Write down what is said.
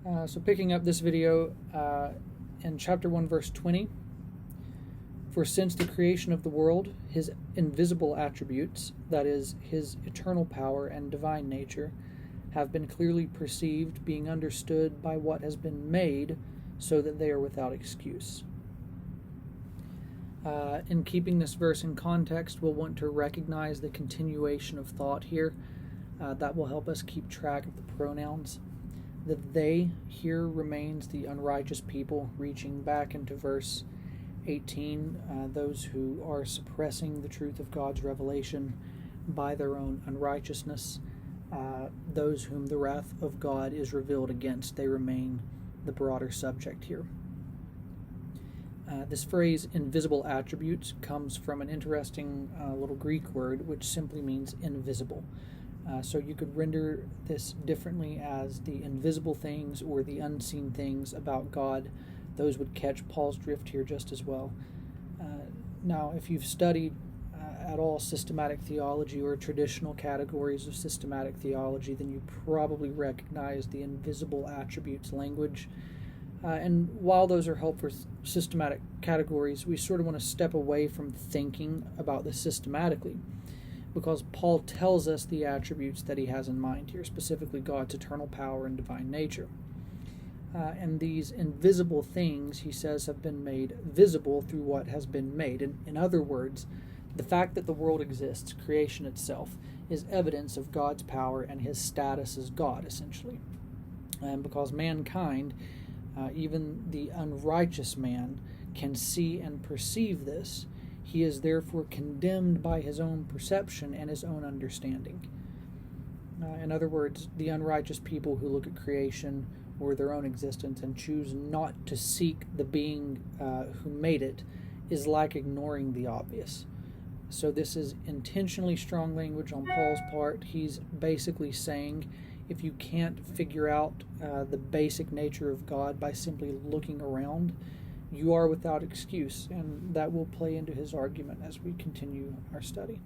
So picking up this video in chapter 1, verse 20. For since the creation of the world, his invisible attributes, that is, his eternal power and divine nature, have been clearly perceived, being understood by what has been made, so that they are without excuse. In keeping this verse in context, we'll want to recognize the continuation of thought here. That will help us keep track of the pronouns. The they here remains the unrighteous people, reaching back into verse 18, those who are suppressing the truth of God's revelation by their own unrighteousness, those whom the wrath of God is revealed against. They remain the broader subject here. This phrase, invisible attributes, comes from an interesting little Greek word which simply means invisible. So you could render this differently as the invisible things or the unseen things about God. Those would catch Paul's drift here just as well. Now, if you've studied at all systematic theology or traditional categories of systematic theology, then you probably recognize the invisible attributes language. And while those are helpful for systematic categories, we sort of want to step away from thinking about this systematically, because Paul tells us the attributes that he has in mind here, specifically God's eternal power and divine nature. And these invisible things, he says, have been made visible through what has been made. In other words, the fact that the world exists, creation itself, is evidence of God's power and his status as God, essentially. And because mankind, even the unrighteous man, can see and perceive this, he is therefore condemned by his own perception and his own understanding. In other words, the unrighteous people who look at creation or their own existence and choose not to seek the being who made it is like ignoring the obvious. So this is intentionally strong language on Paul's part. He's basically saying, if you can't figure out the basic nature of God by simply looking around, you are without excuse, and that will play into his argument as we continue our study.